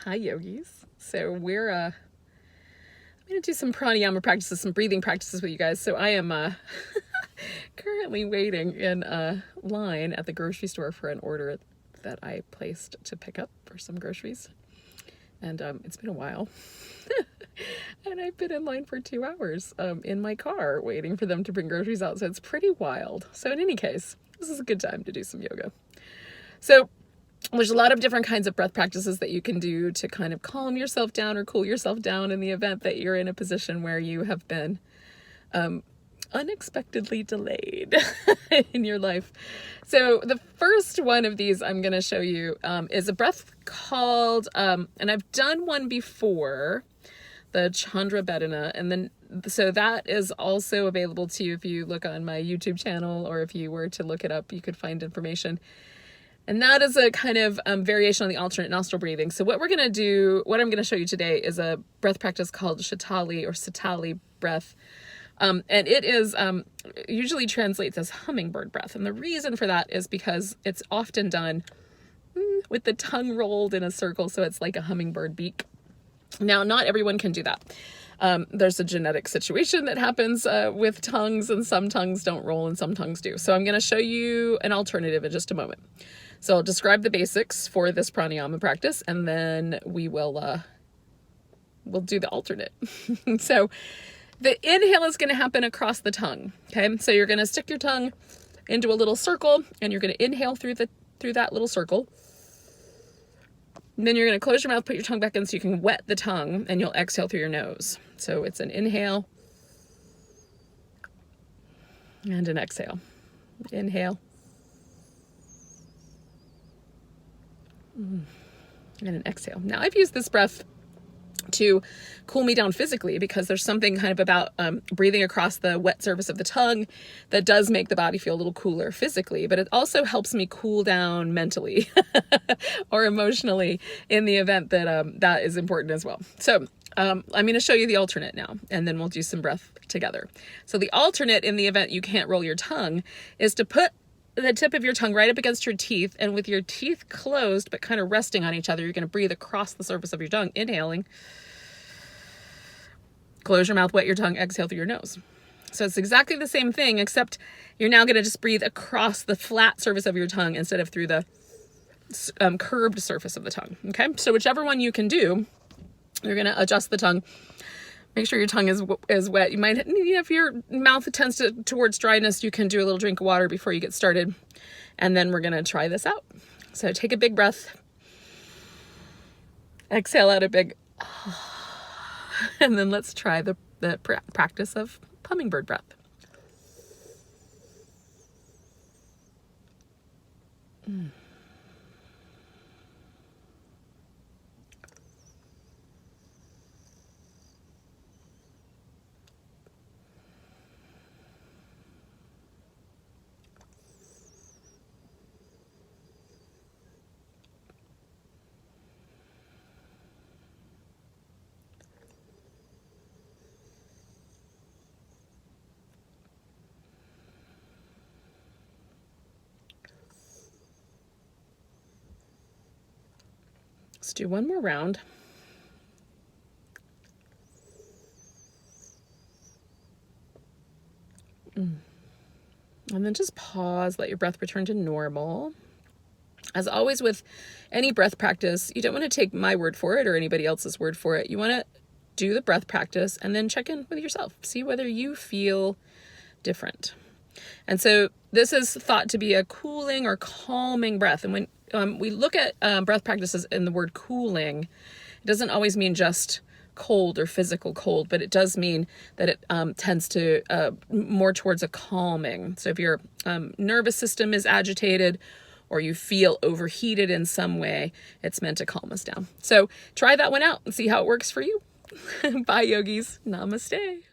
Hi yogis. So I'm gonna do some pranayama practices, some breathing practices with you guys. So I am currently waiting in a line at the grocery store for an order that I placed to pick up for some groceries. And it's been a while. And I've been in line for 2 hours in my car waiting for them to bring groceries out. So it's pretty wild. So in any case, this is a good time to do some yoga. So there's a lot of different kinds of breath practices that you can do to kind of calm yourself down or cool yourself down in the event that you're in a position where you have been unexpectedly delayed in your life. So the first one of these I'm going to show you is a breath called, and I've done one before, the Chandra Bedana, and then so that is also available to you if you look on my YouTube channel, or if you were to look it up, you could find information. And that is a kind of variation on the alternate nostril breathing. So what I'm going to show you today is a breath practice called Sitali breath. And it is usually translates as hummingbird breath. And the reason for that is because it's often done with the tongue rolled in a circle. So it's like a hummingbird beak. Now, not everyone can do that. There's a genetic situation that happens with tongues, and some tongues don't roll and some tongues do. So I'm going to show you an alternative in just a moment. So I'll describe the basics for this pranayama practice, and then we'll do the alternate. So the inhale is going to happen across the tongue. Okay, so you're going to stick your tongue into a little circle, and you're going to inhale through that little circle. And then you're going to close your mouth, put your tongue back in so you can wet the tongue, and you'll exhale through your nose. So it's an inhale and an exhale. Inhale. And an exhale. Now, I've used this breath to cool me down physically, because there's something kind of about breathing across the wet surface of the tongue that does make the body feel a little cooler physically, but it also helps me cool down mentally or emotionally in the event that that is important as well. So I'm going to show you the alternate now, and then we'll do some breath together. So the alternate, in the event you can't roll your tongue, is to put the tip of your tongue right up against your teeth, and with your teeth closed but kind of resting on each other, you're going to breathe across the surface of your tongue, inhaling. Close your mouth, wet your tongue, exhale through your nose. So it's exactly the same thing, except you're now going to just breathe across the flat surface of your tongue instead of through the curved surface of the tongue. Okay, so whichever one you can do, you're going to adjust the tongue. Make sure your tongue is wet. You might, if your mouth tends towards dryness, you can do a little drink of water before you get started. And then we're going to try this out. So take a big breath. Exhale out a big, and then let's try the practice of hummingbird breath. Let's do one more round. And then just pause, let your breath return to normal. As always with any breath practice, you don't want to take my word for it or anybody else's word for it. You want to do the breath practice and then check in with yourself. See whether you feel different. And so this is thought to be a cooling or calming breath. And when we look at breath practices in the word cooling, it doesn't always mean just cold or physical cold, but it does mean that it tends to more towards a calming. So if your nervous system is agitated or you feel overheated in some way, it's meant to calm us down. So try that one out and see how it works for you. Bye, yogis. Namaste.